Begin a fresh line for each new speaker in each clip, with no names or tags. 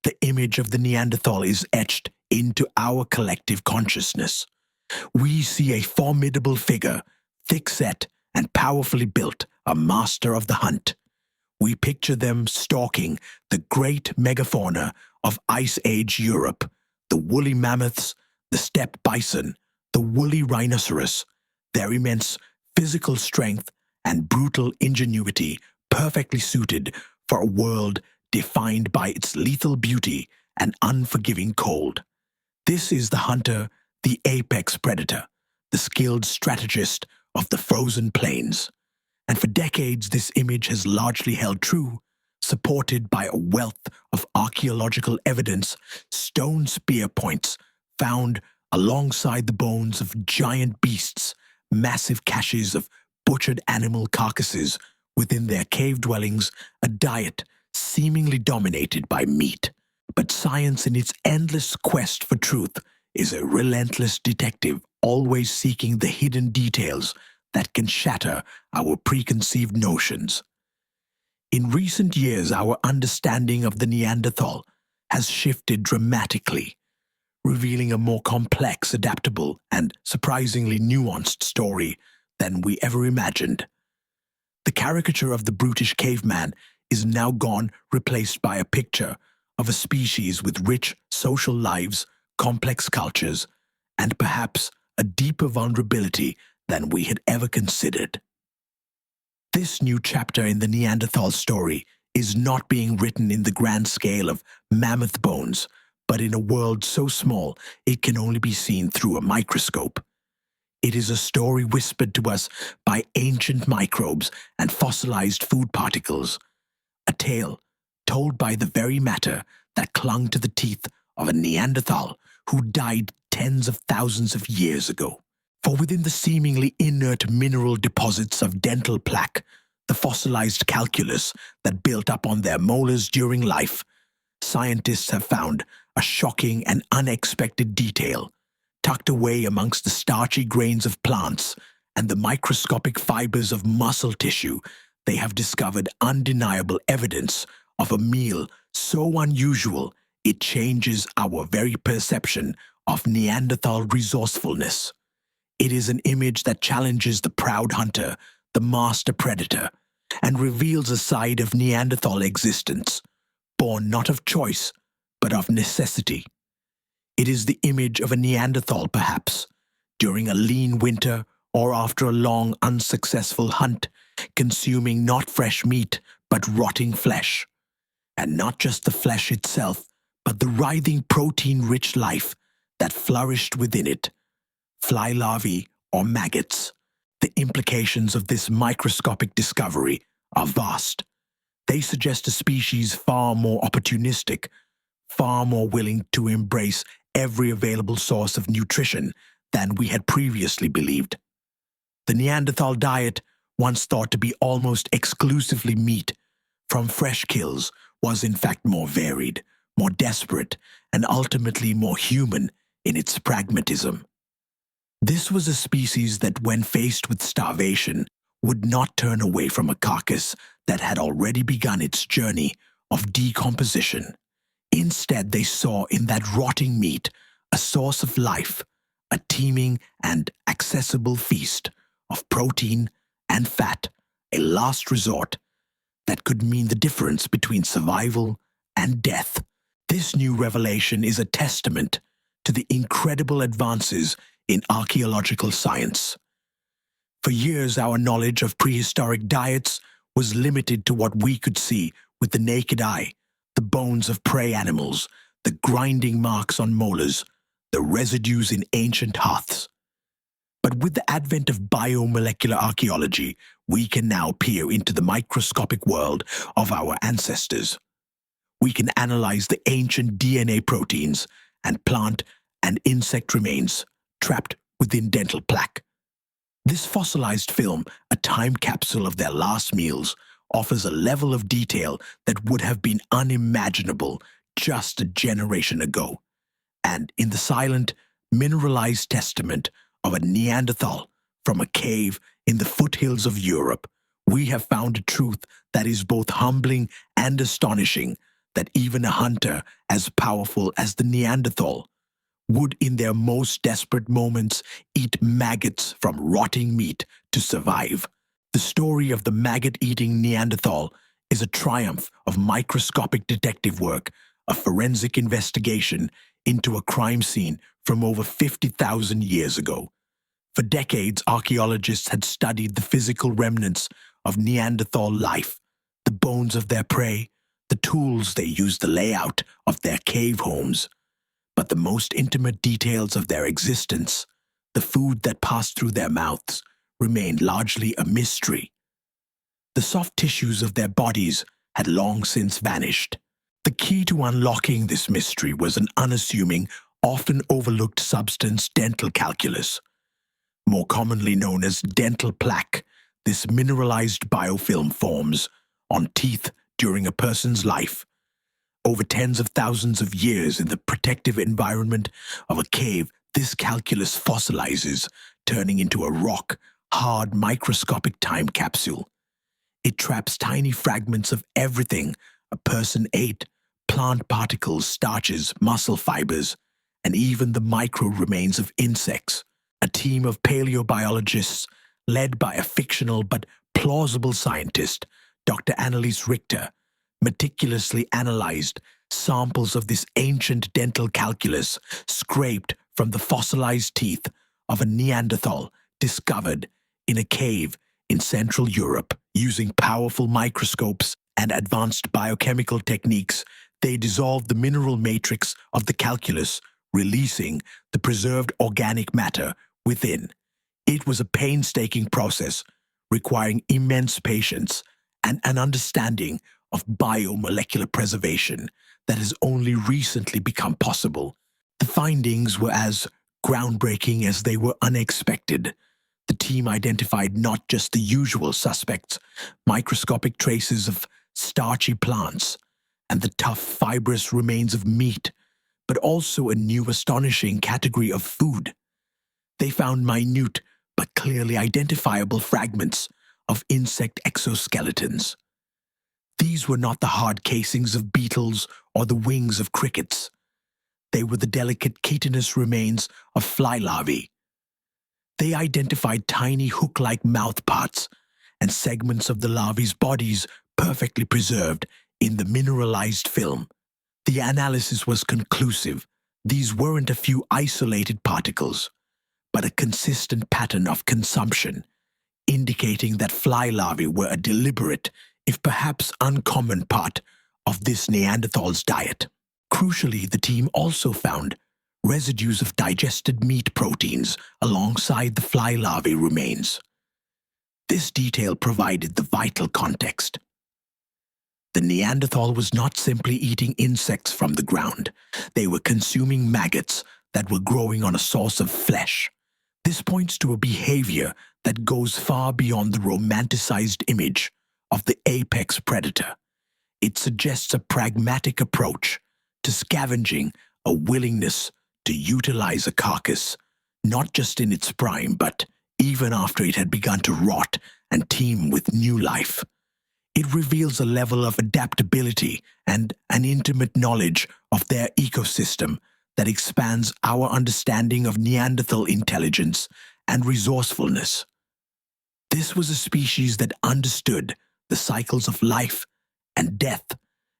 The image of the Neanderthal is etched into our collective consciousness. We see a formidable figure, thick-set and powerfully built, a master of the hunt. We picture them stalking the great megafauna of Ice Age Europe, the woolly mammoths, the steppe bison, the woolly rhinoceros, their immense physical strength and brutal ingenuity perfectly suited for a world defined by its lethal beauty and unforgiving cold. This is the hunter, the apex predator, the skilled strategist of the frozen plains. And for decades, this image has largely held true, supported by a wealth of archaeological evidence, stone spear points found alongside the bones of giant beasts, massive caches of butchered animal carcasses within their cave dwellings, a diet seemingly dominated by meat. But science, in its endless quest for truth, is a relentless detective, always seeking the hidden details that can shatter our preconceived notions. In recent years, our understanding of the Neanderthal has shifted dramatically, revealing a more complex, adaptable, and surprisingly nuanced story than we ever imagined. The caricature of the brutish caveman is now gone, replaced by a picture of a species with rich social lives, complex cultures, and perhaps a deeper vulnerability than we had ever considered. This new chapter in the Neanderthal story is not being written in the grand scale of mammoth bones, but in a world so small it can only be seen through a microscope. It is a story whispered to us by ancient microbes and fossilized food particles, a tale told by the very matter that clung to the teeth of a Neanderthal who died tens of thousands of years ago. For within the seemingly inert mineral deposits of dental plaque, the fossilized calculus that built up on their molars during life, scientists have found a shocking and unexpected detail. Tucked away amongst the starchy grains of plants and the microscopic fibers of muscle tissue, they have discovered undeniable evidence of a meal so unusual it changes our very perception of Neanderthal resourcefulness. It is an image that challenges the proud hunter, the master predator, and reveals a side of Neanderthal existence, born not of choice, but of necessity. It is the image of a Neanderthal, perhaps, during a lean winter or after a long, unsuccessful hunt, consuming not fresh meat, but rotting flesh. And not just the flesh itself, but the writhing protein-rich life that flourished within it. Fly larvae or maggots. The implications of this microscopic discovery are vast. They suggest a species far more opportunistic, far more willing to embrace every available source of nutrition than we had previously believed. The Neanderthal diet, once thought to be almost exclusively meat from fresh kills, was in fact more varied, more desperate, and ultimately more human in its pragmatism. This was a species that, when faced with starvation, would not turn away from a carcass that had already begun its journey of decomposition. Instead, they saw in that rotting meat a source of life, a teeming and accessible feast of protein and fat, a last resort that could mean the difference between survival and death. This new revelation is a testament to the incredible advances in archaeological science. For years, our knowledge of prehistoric diets was limited to what we could see with the naked eye: the bones of prey animals, the grinding marks on molars, the residues in ancient hearths. But with the advent of biomolecular archaeology, we can now peer into the microscopic world of our ancestors. We can analyze the ancient DNA proteins and plant and insect remains trapped within dental plaque. This fossilized film, a time capsule of their last meals, offers a level of detail that would have been unimaginable just a generation ago. And in the silent, mineralized testament of a Neanderthal from a cave in the foothills of Europe, we have found a truth that is both humbling and astonishing: that even a hunter as powerful as the Neanderthal would in their most desperate moments eat maggots from rotting meat to survive. The story of the maggot-eating Neanderthal is a triumph of microscopic detective work, a forensic investigation into a crime scene from over 50,000 years ago. For decades, archaeologists had studied the physical remnants of Neanderthal life, the bones of their prey, the tools they used, the layout of their cave homes. But the most intimate details of their existence, the food that passed through their mouths, remained largely a mystery. The soft tissues of their bodies had long since vanished. The key to unlocking this mystery was an unassuming, often overlooked substance, dental calculus. More commonly known as dental plaque, this mineralized biofilm forms on teeth during a person's life. Over tens of thousands of years in the protective environment of a cave, this calculus fossilizes, turning into a rock, hard, microscopic time capsule. It traps tiny fragments of everything a person ate, plant particles, starches, muscle fibers, and even the micro remains of insects. A team of paleobiologists, led by a fictional but plausible scientist, Dr. Annelies Richter, meticulously analyzed samples of this ancient dental calculus scraped from the fossilized teeth of a Neanderthal discovered in a cave in Central Europe. Using powerful microscopes and advanced biochemical techniques, they dissolved the mineral matrix of the calculus, releasing the preserved organic matter within. It was a painstaking process, requiring immense patience and an understanding of biomolecular preservation that has only recently become possible. The findings were as groundbreaking as they were unexpected. The team identified not just the usual suspects, microscopic traces of starchy plants and the tough, fibrous remains of meat, but also a new astonishing category of food. They found minute but clearly identifiable fragments of insect exoskeletons. These were not the hard casings of beetles or the wings of crickets. They were the delicate chitinous remains of fly larvae. They identified tiny hook-like mouth parts and segments of the larvae's bodies perfectly preserved in the mineralized film. The analysis was conclusive. These weren't a few isolated particles, but a consistent pattern of consumption, indicating that fly larvae were a deliberate, if perhaps uncommon, part of this Neanderthal's diet. Crucially, the team also found residues of digested meat proteins alongside the fly larvae remains. This detail provided the vital context. The Neanderthal was not simply eating insects from the ground. They were consuming maggots that were growing on a source of flesh. This points to a behavior that goes far beyond the romanticized image of the apex predator. It suggests a pragmatic approach to scavenging, a willingness to utilize a carcass, not just in its prime, but even after it had begun to rot and teem with new life. It reveals a level of adaptability and an intimate knowledge of their ecosystem that expands our understanding of Neanderthal intelligence and resourcefulness. This was a species that understood the cycles of life and death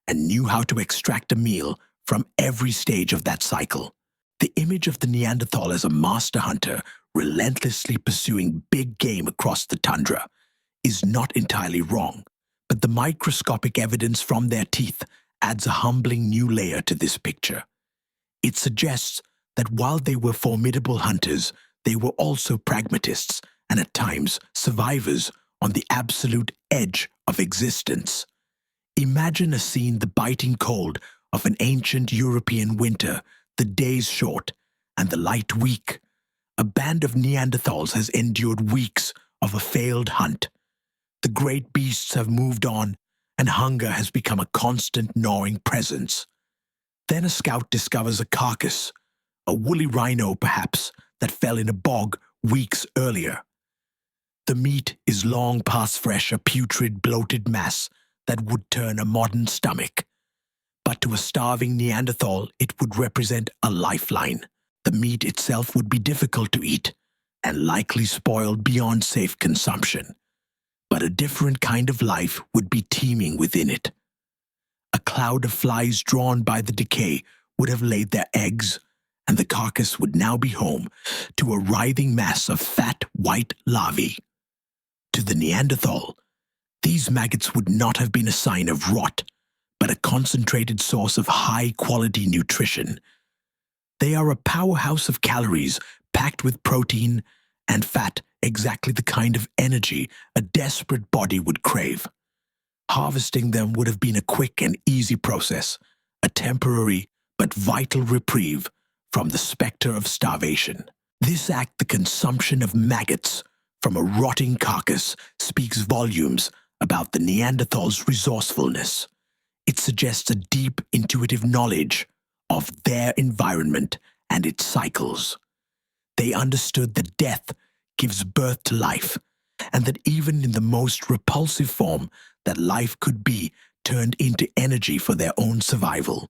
and knew how to extract a meal from every stage of that cycle. The image of the Neanderthal as a master hunter, relentlessly pursuing big game across the tundra, is not entirely wrong, but the microscopic evidence from their teeth adds a humbling new layer to this picture. It suggests that while they were formidable hunters, they were also pragmatists and at times survivors on the absolute edge of existence. Imagine a scene: the biting cold of an ancient European winter, the days short and the light weak. A band of Neanderthals has endured weeks of a failed hunt. The great beasts have moved on, and hunger has become a constant gnawing presence. Then a scout discovers a carcass, a woolly rhino perhaps, that fell in a bog weeks earlier. The meat is long past fresh, a putrid, bloated mass that would turn a modern stomach. But to a starving Neanderthal, it would represent a lifeline. The meat itself would be difficult to eat and likely spoiled beyond safe consumption. But a different kind of life would be teeming within it. A cloud of flies drawn by the decay would have laid their eggs, and the carcass would now be home to a writhing mass of fat white larvae. To the Neanderthal, these maggots would not have been a sign of rot, but a concentrated source of high-quality nutrition. They are a powerhouse of calories packed with protein and fat, exactly the kind of energy a desperate body would crave. Harvesting them would have been a quick and easy process, a temporary but vital reprieve from the specter of starvation. This act, the consumption of maggots from a rotting carcass, speaks volumes about the Neanderthal's resourcefulness. It suggests a deep, intuitive knowledge of their environment and its cycles. They understood that death gives birth to life, and that even in the most repulsive form that life could be turned into energy for their own survival.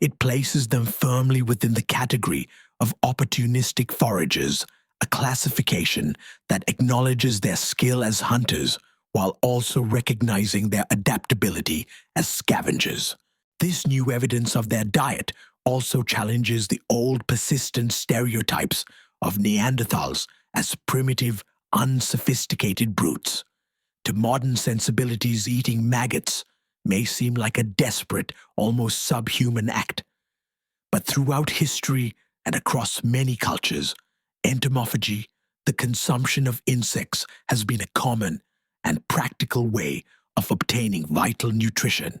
It places them firmly within the category of opportunistic foragers, a classification that acknowledges their skill as hunters while also recognizing their adaptability as scavengers. This new evidence of their diet also challenges the old persistent stereotypes of Neanderthals as primitive, unsophisticated brutes. To modern sensibilities, eating maggots may seem like a desperate, almost subhuman act. But throughout history and across many cultures, entomophagy, the consumption of insects, has been a common and practical way of obtaining vital nutrition.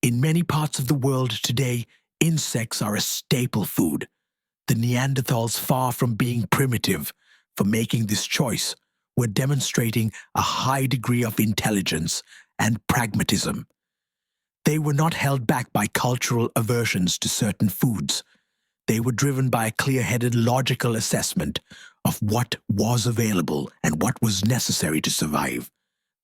In many parts of the world today, insects are a staple food. The Neanderthals, far from being primitive for making this choice, were demonstrating a high degree of intelligence and pragmatism. They were not held back by cultural aversions to certain foods. They were driven by a clear-headed logical assessment of what was available and what was necessary to survive.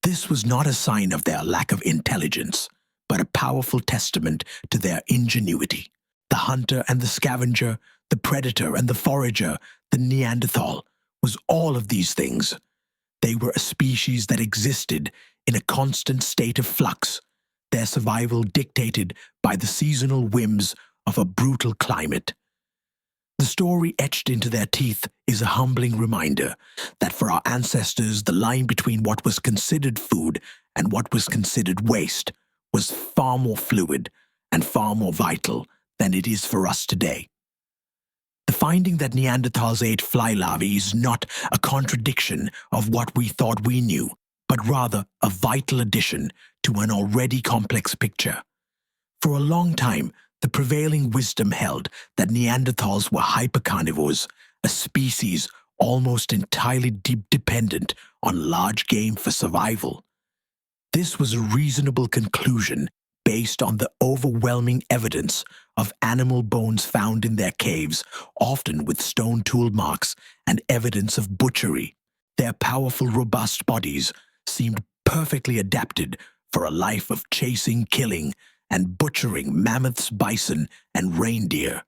This was not a sign of their lack of intelligence, but a powerful testament to their ingenuity. The hunter and the scavenger, the predator and the forager, the Neanderthal, was all of these things. They were a species that existed in a constant state of flux, their survival dictated by the seasonal whims of a brutal climate. The story etched into their teeth is a humbling reminder that for our ancestors, the line between what was considered food and what was considered waste was far more fluid and far more vital than it is for us today. The finding that Neanderthals ate fly larvae is not a contradiction of what we thought we knew, but rather a vital addition to an already complex picture. For a long time, the prevailing wisdom held that Neanderthals were hypercarnivores, a species almost entirely dependent on large game for survival. This was a reasonable conclusion based on the overwhelming evidence of animal bones found in their caves, often with stone tool marks and evidence of butchery. Their powerful, robust bodies seemed perfectly adapted for a life of chasing, killing, and butchering mammoths, bison, and reindeer.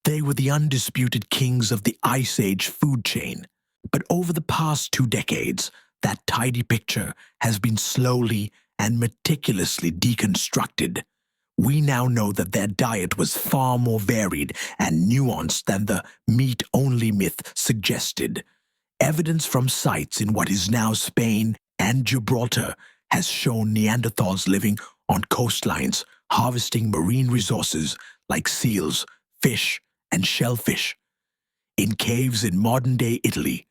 They were the undisputed kings of the Ice Age food chain. But over the past 2 decades, that tidy picture has been slowly and meticulously deconstructed. We now know that their diet was far more varied and nuanced than the meat-only myth suggested. Evidence from sites in what is now Spain and Gibraltar has shown Neanderthals living on coastlines, harvesting marine resources like seals, fish, and shellfish. In caves in modern-day Italy,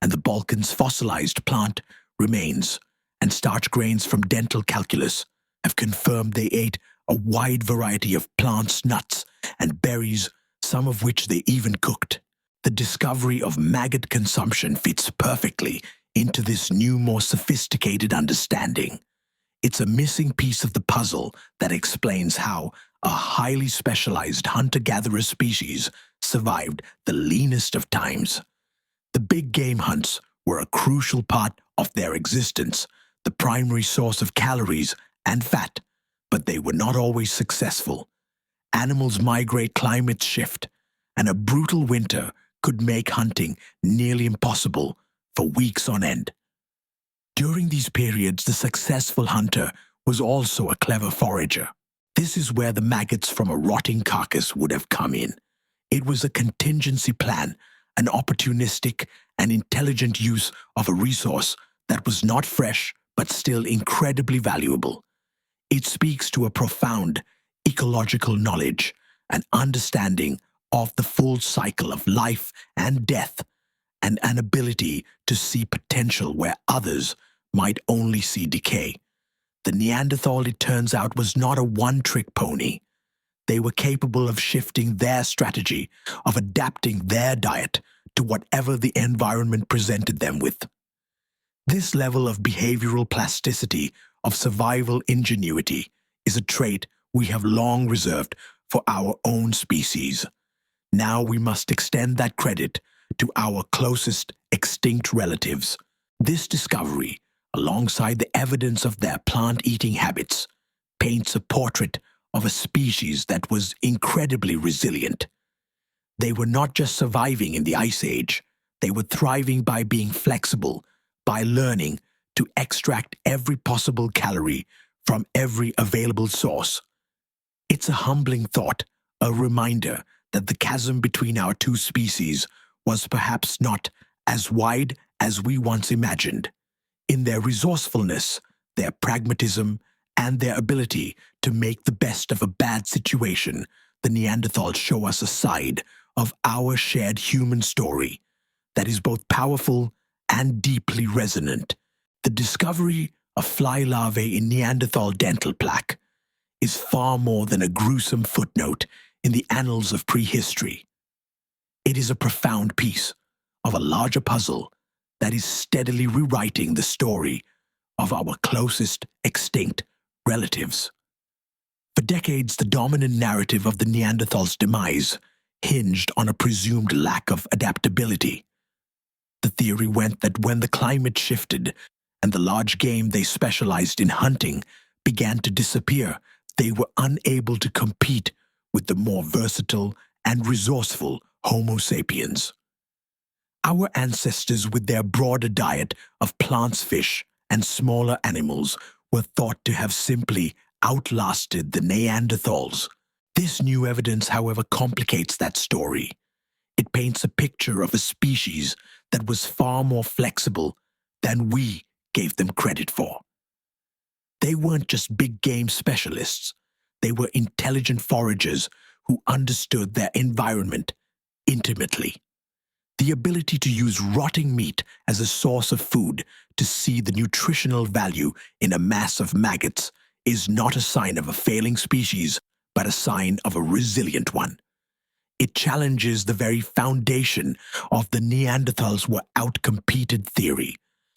and the Balkans, fossilized plant remains and starch grains from dental calculus have confirmed they ate a wide variety of plants, nuts, and berries, some of which they even cooked. The discovery of maggot consumption fits perfectly into this new, more sophisticated understanding. It's a missing piece of the puzzle that explains how a highly specialized hunter-gatherer species survived the leanest of times. The big game hunts were a crucial part of their existence, the primary source of calories and fat, But they were not always successful. Animals migrate, climates shift, and a brutal winter could make hunting nearly impossible for weeks on end. During these periods, the successful hunter was also a clever forager. This is where the maggots from a rotting carcass would have come in. It was a contingency plan, an opportunistic and intelligent use of a resource that was not fresh but still incredibly valuable. It speaks to a profound ecological knowledge and understanding of the full cycle of life and death, and an ability to see potential where others might only see decay. The Neanderthal, it turns out, was not a one-trick pony. They were capable of shifting their strategy, of adapting their diet to whatever the environment presented them with. This level of behavioral plasticity, of survival ingenuity, is a trait we have long reserved for our own species. Now we must extend that credit to our closest extinct relatives. This discovery, alongside the evidence of their plant-eating habits, paints a portrait of a species that was incredibly resilient. They were not just surviving in the Ice Age, they were thriving by being flexible, by learning to extract every possible calorie from every available source. It's a humbling thought, a reminder that the chasm between our two species was perhaps not as wide as we once imagined. In their resourcefulness, their pragmatism, and their ability to make the best of a bad situation, the Neanderthals show us a side of our shared human story that is both powerful and deeply resonant. The discovery of fly larvae in Neanderthal dental plaque is far more than a gruesome footnote in the annals of prehistory. It is a profound piece of a larger puzzle that is steadily rewriting the story of our closest extinct relatives. For decades, the dominant narrative of the Neanderthals' demise hinged on a presumed lack of adaptability. The theory went that when the climate shifted and the large game they specialized in hunting began to disappear, they were unable to compete with the more versatile and resourceful Homo sapiens. Our ancestors, with their broader diet of plants, fish, and smaller animals, were thought to have simply outlasted the Neanderthals. This new evidence, however, complicates that story. It paints a picture of a species that was far more flexible than we gave them credit for. They weren't just big game specialists. They were intelligent foragers who understood their environment intimately. The ability to use rotting meat as a source of food to see the nutritional value in a mass of maggots is not a sign of a failing species, but a sign of a resilient one. It challenges the very foundation of the Neanderthals were outcompeted theory,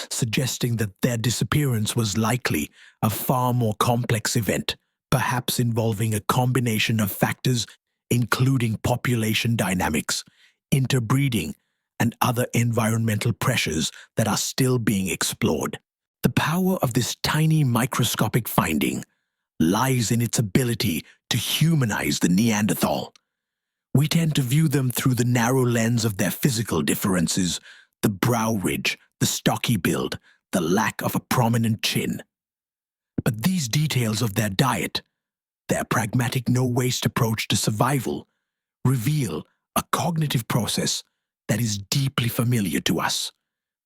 suggesting that their disappearance was likely a far more complex event, perhaps involving a combination of factors including population dynamics, interbreeding, and other environmental pressures that are still being explored. The power of this tiny microscopic finding lies in its ability to humanize the Neanderthal. We tend to view them through the narrow lens of their physical differences, the brow ridge, the stocky build, the lack of a prominent chin. But these details of their diet, their pragmatic no-waste approach to survival, reveal a cognitive process that is deeply familiar to us.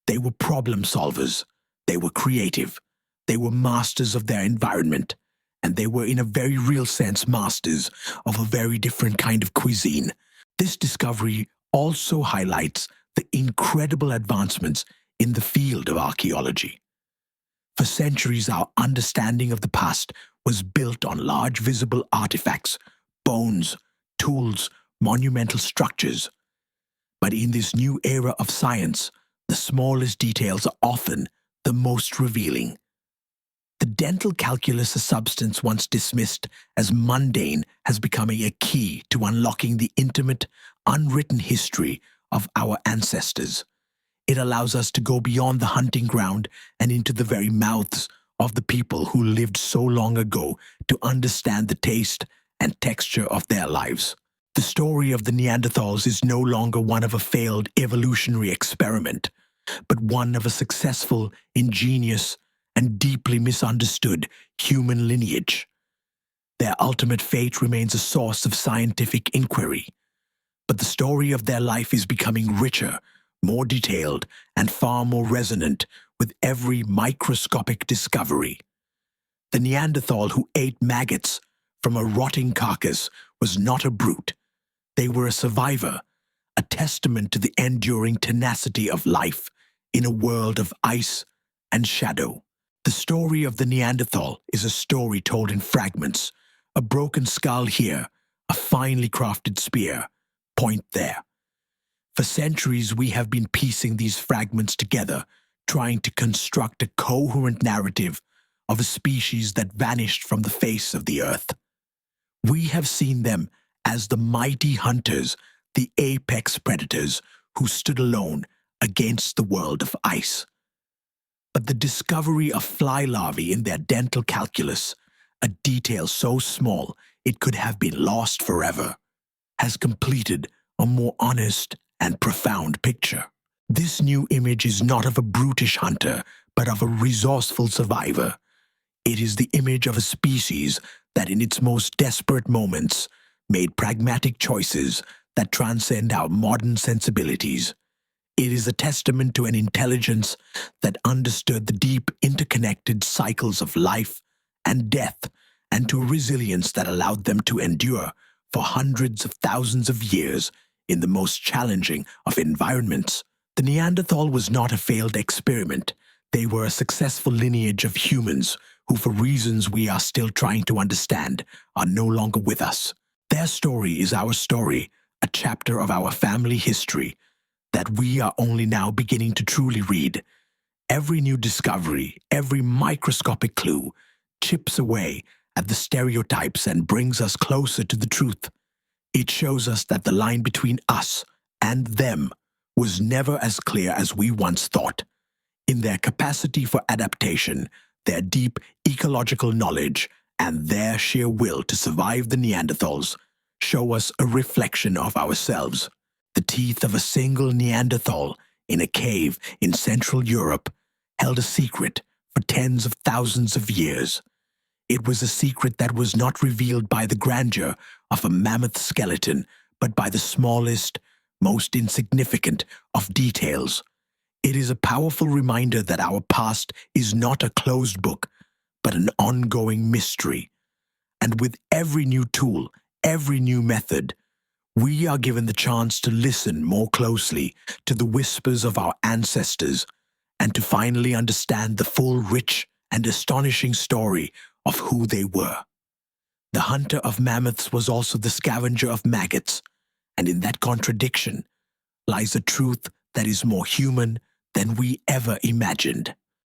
They were problem solvers, they were creative, they were masters of their environment, and they were in a very real sense masters of a very different kind of cuisine. This discovery also highlights the incredible advancements in the field of archaeology. For centuries, our understanding of the past was built on large visible artifacts, bones, tools, monumental structures. But in this new era of science, the smallest details are often the most revealing. The dental calculus, a substance once dismissed as mundane, has become a key to unlocking the intimate, unwritten history of our ancestors. It allows us to go beyond the hunting ground and into the very mouths of the people who lived so long ago to understand the taste and texture of their lives. The story of the Neanderthals is no longer one of a failed evolutionary experiment, but one of a successful, ingenious, and deeply misunderstood human lineage. Their ultimate fate remains a source of scientific inquiry, but the story of their life is becoming richer, more detailed, and far more resonant with every microscopic discovery. The Neanderthal who ate maggots from a rotting carcass was not a brute. They were a survivor, a testament to the enduring tenacity of life in a world of ice and shadow. The story of the Neanderthal is a story told in fragments, a broken skull here, a finely crafted spear, point there. For centuries, we have been piecing these fragments together, trying to construct a coherent narrative of a species that vanished from the face of the earth. We have seen them as the mighty hunters, the apex predators who stood alone against the world of ice. But the discovery of fly larvae in their dental calculus, a detail so small it could have been lost forever, has completed a more honest and profound picture. This new image is not of a brutish hunter, but of a resourceful survivor. It is the image of a species that in its most desperate moments made pragmatic choices that transcend our modern sensibilities. It is a testament to an intelligence that understood the deep interconnected cycles of life and death, and to a resilience that allowed them to endure for hundreds of thousands of years in the most challenging of environments. The Neanderthal was not a failed experiment. They were a successful lineage of humans who, for reasons we are still trying to understand, are no longer with us. Their story is our story, a chapter of our family history that we are only now beginning to truly read. Every new discovery, every microscopic clue, chips away at the stereotypes and brings us closer to the truth. It shows us that the line between us and them was never as clear as we once thought. In their capacity for adaptation, their deep ecological knowledge, and their sheer will to survive, the Neanderthals show us a reflection of ourselves. The teeth of a single Neanderthal in a cave in Central Europe held a secret for tens of thousands of years. It was a secret that was not revealed by the grandeur of a mammoth skeleton, but by the smallest, most insignificant of details. It is a powerful reminder that our past is not a closed book, but an ongoing mystery. And with every new tool, every new method, we are given the chance to listen more closely to the whispers of our ancestors and to finally understand the full, rich, and astonishing story of who they were. The hunter of mammoths was also the scavenger of maggots, and in that contradiction lies a truth that is more human than we ever imagined.